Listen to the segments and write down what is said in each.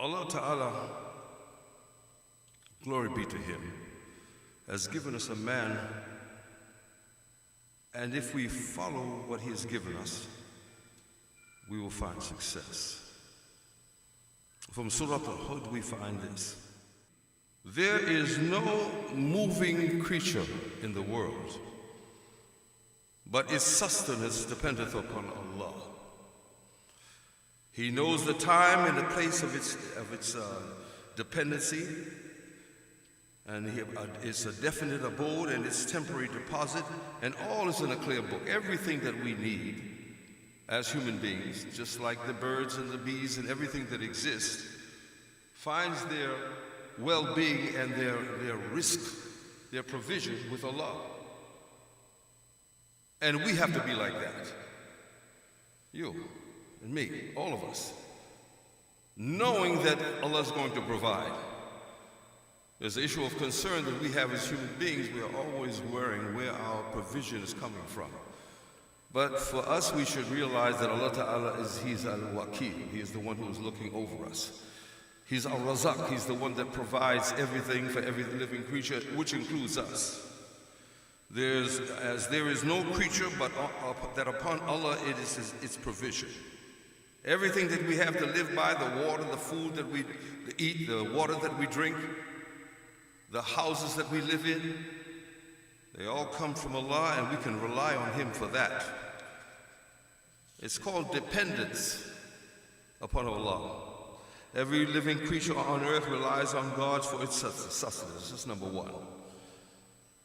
Allah Ta'ala, glory be to Him, has given us a man, and if we follow what He has given us, we will find success. From Surah Al-Hud we find this: there is no moving creature in the world, but its sustenance dependeth upon Allah. He knows the time and the place of its dependency, and it's a definite abode and its temporary deposit, and all is in a clear book. Everything that we need as human beings, just like the birds and the bees and everything that exists, finds their well-being and their risk, their provision with Allah. And we have to be like that. You and me, all of us, knowing that Allah is going to provide. There's an issue of concern that we have as human beings. We are always worrying where our provision is coming from. But for us, we should realize that Allah Ta'ala He's Al-Wakil. He is the one who is looking over us. He's Al-Razak. He's the one that provides everything for every living creature, which includes us. There is no creature but that upon Allah it is its provision. Everything that we have to live by, the water, the food that we eat, the water that we drink, the houses that we live in, they all come from Allah, and we can rely on Him for that. It's called dependence upon Allah. Every living creature on earth relies on God for its sustenance. That's number one.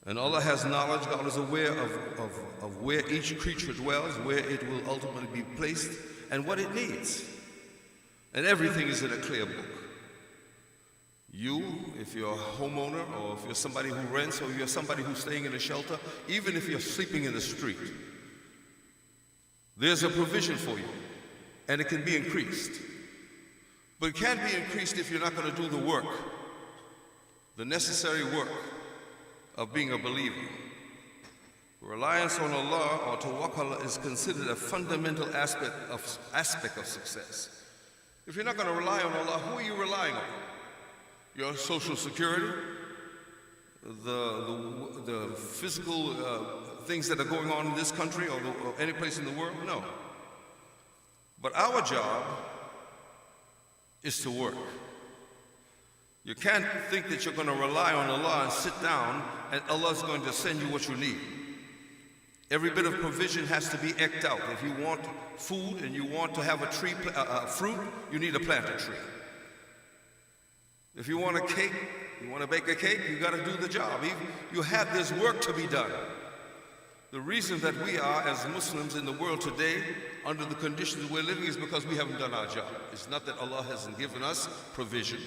And Allah has knowledge. God is aware of where each creature dwells, where it will ultimately be placed, and what it needs. And everything is in a clear book. You, if you're a homeowner, or if you're somebody who rents, or you're somebody who's staying in a shelter, even if you're sleeping in the street, there's a provision for you, and it can be increased. But it can't be increased if you're not going to do the work, the necessary work of being a believer. Reliance on Allah, or tawakkul, is considered a fundamental aspect of success. If you're not going to rely on Allah, who are you relying on? Your social security, the physical things that are going on in this country or any place in the world? No. But our job is to work. You can't think that you're going to rely on Allah and sit down and Allah's going to send you what you need. Every bit of provision has to be eked out. If you want food and you want to have a tree, fruit, you need to plant a tree. If you want a cake, you want to bake a cake, you got to do the job. You have this work to be done. The reason that we are, as Muslims in the world today, under the conditions we're living, is because we haven't done our job. It's not that Allah hasn't given us provision.